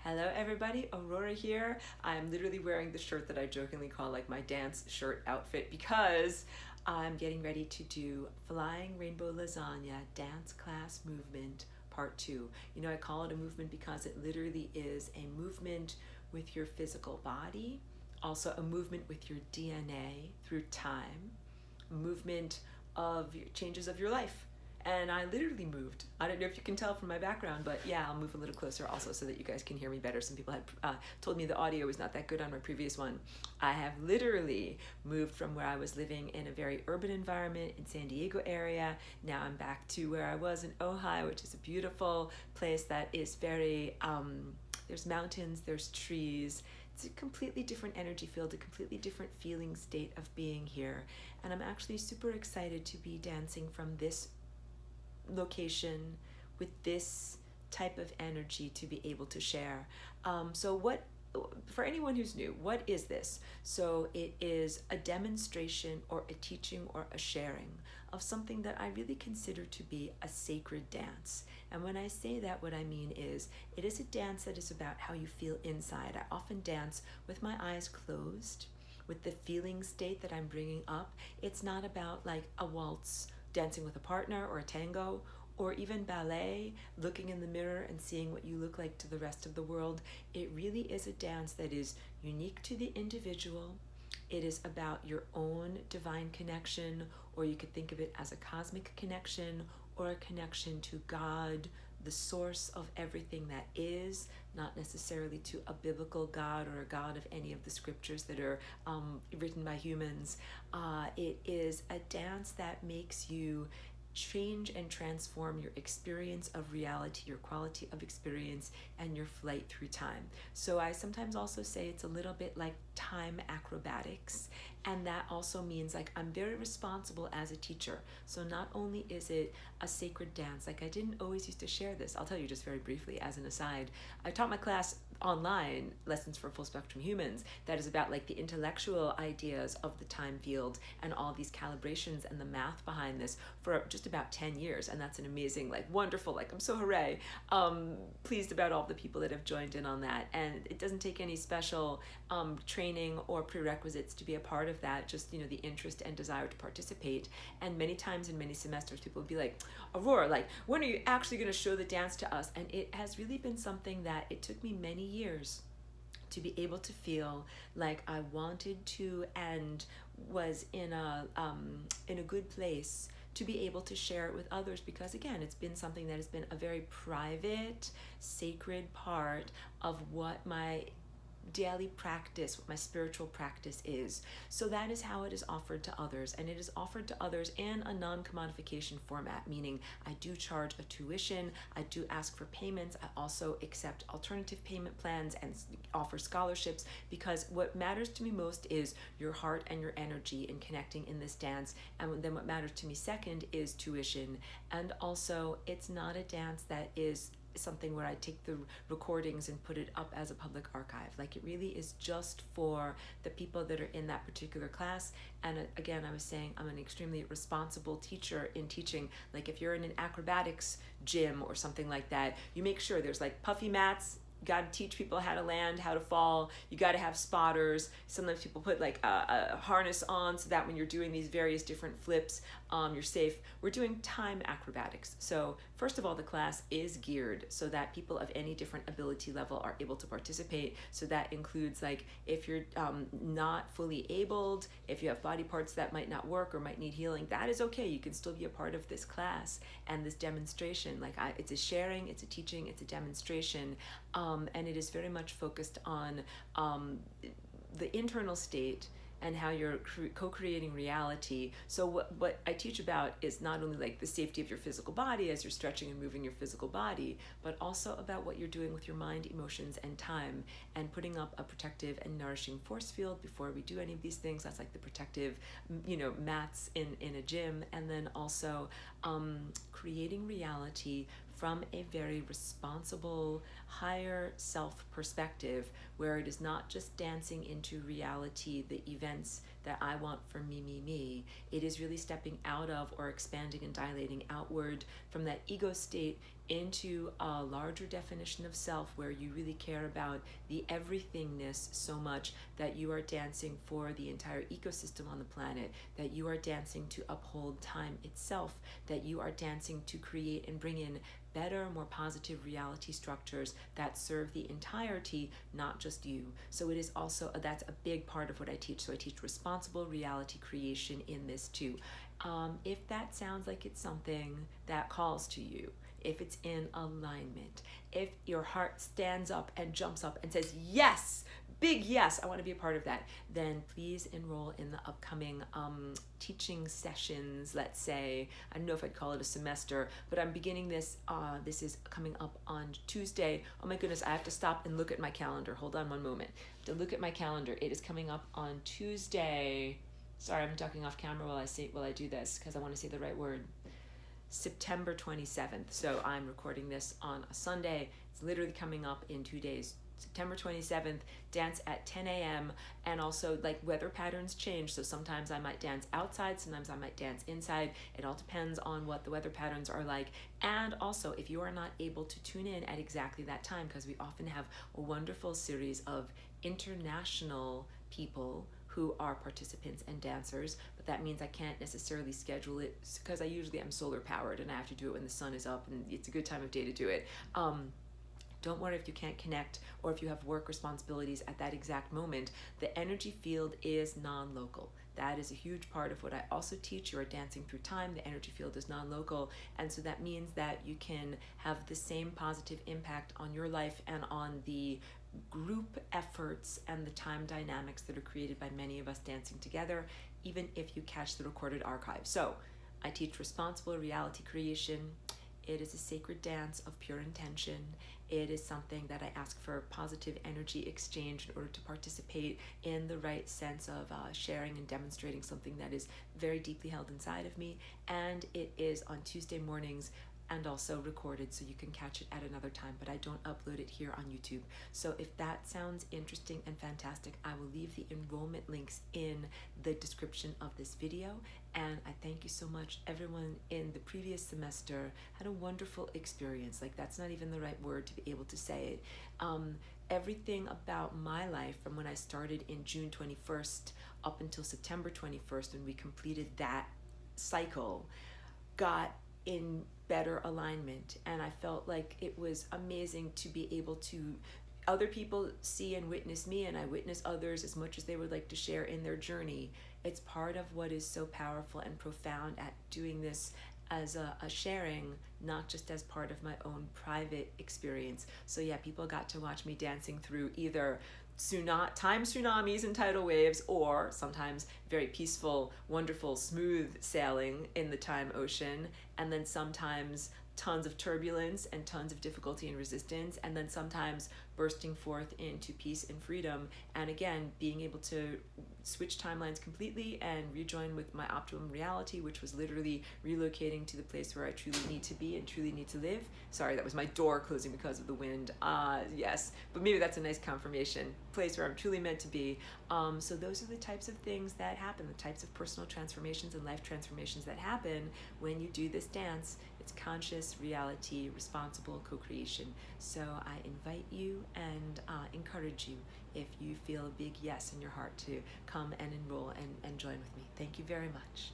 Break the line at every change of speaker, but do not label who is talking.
Hello everybody, Aurora here. I'm literally wearing the shirt that I jokingly call like my dance shirt outfit because I'm getting ready to do Flying Rainbow Lasagna Dance Class Movement Part 2. You know, I call it a movement because it literally is a movement with your physical body, also a movement with your DNA through time, movement of changes of your life. And I literally moved. I don't know if you can tell from my background, but yeah, I'll move a little closer also so that you guys can hear me better. Some people had told me the audio was not that good on my previous one. I have literally moved from where I was living in a very urban environment in San Diego area. Now I'm back to where I was in Ojai, which is a beautiful place that is very, there's mountains, there's trees. It's a completely different energy field, a completely different feeling state of being here. And I'm actually super excited to be dancing from this location with this type of energy to be able to share. For anyone who's new, what is this? So it is a demonstration or a teaching or a sharing of something that I really consider to be a sacred dance. And when I say that, what I mean is it is a dance that is about how you feel inside. I often dance with my eyes closed, with the feeling state that I'm bringing up. It's not about like a waltz, dancing with a partner, or a tango, or even ballet, looking in the mirror and seeing what you look like to the rest of the world. It really is a dance that is unique to the individual. It is about your own divine connection, or you could think of it as a cosmic connection or a connection to God, the source of everything that is, not necessarily to a biblical God or a God of any of the scriptures that are written by humans. It is a dance that makes you change and transform your experience of reality, your quality of experience, and your flight through time. So I sometimes also say it's a little bit like time acrobatics, and that also means like I'm very responsible as a teacher. So not only is it a sacred dance, like I didn't always used to share this. I'll tell you just very briefly as an aside. I taught my class online, Lessons for Full Spectrum Humans, that is about like the intellectual ideas of the time field and all these calibrations and the math behind this for just about 10 years. And that's an amazing, like wonderful, like I'm so hooray, pleased about all the people that have joined in on that. And it doesn't take any special training or prerequisites to be a part of that, just, you know, the interest and desire to participate. And many times in many semesters, people would be like, Aurora, like, when are you actually going to show the dance to us? And it has really been something that it took me many years to be able to feel like I wanted to and was in a good place to be able to share it with others, because again, it's been something that has been a very private, sacred part of what my daily practice, what my spiritual practice is. So that is how it is offered to others, and it is offered to others in a non-commodification format, meaning I do charge a tuition, I do ask for payments, I also accept alternative payment plans and offer scholarships, because what matters to me most is your heart and your energy in connecting in this dance. And then what matters to me second is tuition. And also, it's not a dance that is something where I take the recordings and put it up as a public archive. Like, it really is just for the people that are in that particular class. And again, I was saying I'm an extremely responsible teacher in teaching. Like, if you're in an acrobatics gym or something like that, you make sure there's like puffy mats. You got to teach people how to land, how to fall. You got to have spotters. Sometimes people put like a harness on so that when you're doing these various different flips, you're safe. We're doing time acrobatics. So first of all, the class is geared so that people of any different ability level are able to participate. So that includes like if you're not fully abled, if you have body parts that might not work or might need healing, that is okay. You can still be a part of this class and this demonstration. Like it's a sharing, it's a teaching, it's a demonstration. And it is very much focused on the internal state and how you're co-creating reality. So what I teach about is not only like the safety of your physical body as you're stretching and moving your physical body, but also about what you're doing with your mind, emotions, and time, and putting up a protective and nourishing force field before we do any of these things. That's like the protective, you know, mats in a gym, and then also creating reality from a very responsible, higher self perspective, where it is not just dancing into reality, the events that I want for me. It is really stepping out of or expanding and dilating outward from that ego state into a larger definition of self where you really care about the everythingness so much that you are dancing for the entire ecosystem on the planet, that you are dancing to uphold time itself, that you are dancing to create and bring in better, more positive reality structures that serve the entirety, not just you. So it is also, that's a big part of what I teach. So I teach responsible reality creation in this too. If that sounds like it's something that calls to you, if it's in alignment, if your heart stands up and jumps up and says, yes, big yes, I want to be a part of that, then please enroll in the upcoming teaching sessions, let's say. I don't know if I'd call it a semester, but I'm beginning this. This is coming up on Tuesday. Oh my goodness, I have to stop and look at my calendar. Hold on one moment. To look at my calendar. It is coming up on Tuesday. Sorry, I'm talking off camera while I do this because I want to say the right word. September 27th. So I'm recording this on a Sunday. It's literally coming up in 2 days. September 27th, dance at 10 a.m. And also, like, weather patterns change. So sometimes I might dance outside, sometimes I might dance inside. It all depends on what the weather patterns are like. And also, if you are not able to tune in at exactly that time, because we often have a wonderful series of international people who are participants and dancers, but that means I can't necessarily schedule it because I usually am solar powered and I have to do it when the sun is up and it's a good time of day to do it. Don't worry if you can't connect or if you have work responsibilities at that exact moment. The energy field is non-local. That is a huge part of what I also teach. You are dancing through time. The energy field is non-local. And so that means that you can have the same positive impact on your life and on the group efforts and the time dynamics that are created by many of us dancing together, even if you catch the recorded archive. So I teach responsible reality creation. It is a sacred dance of pure intention. It is something that I ask for positive energy exchange in order to participate in the right sense of sharing and demonstrating something that is very deeply held inside of me. And it is on Tuesday mornings and also recorded, so you can catch it at another time, but I don't upload it here on YouTube. So if that sounds interesting and fantastic, I will leave the enrollment links in the description of this video. And I thank you so much. Everyone in the previous semester had a wonderful experience. Like, that's not even the right word to be able to say it. Everything about my life from when I started in June 21st up until September 21st, when we completed that cycle, got in better alignment, and I felt like it was amazing to be able to other people see and witness me, and I witness others as much as they would like to share in their journey. It's part of what is so powerful and profound at doing this as a sharing, not just as part of my own private experience. So yeah, people got to watch me dancing through either time tsunamis and tidal waves, or sometimes very peaceful, wonderful, smooth sailing in the time ocean, and then sometimes tons of turbulence and tons of difficulty and resistance, and then sometimes bursting forth into peace and freedom, and again being able to switch timelines completely and rejoin with my optimum reality, which was literally relocating to the place where I truly need to be and truly need to live. Sorry, that was my door closing because of the wind. Yes, but maybe that's a nice confirmation. Place where I'm truly meant to be. So those are the types of things that happen, the types of personal transformations and life transformations that happen when you do this dance. It's conscious reality, responsible co-creation. So I invite you and encourage you, if you feel a big yes in your heart, to come and enroll and join with me. Thank you very much.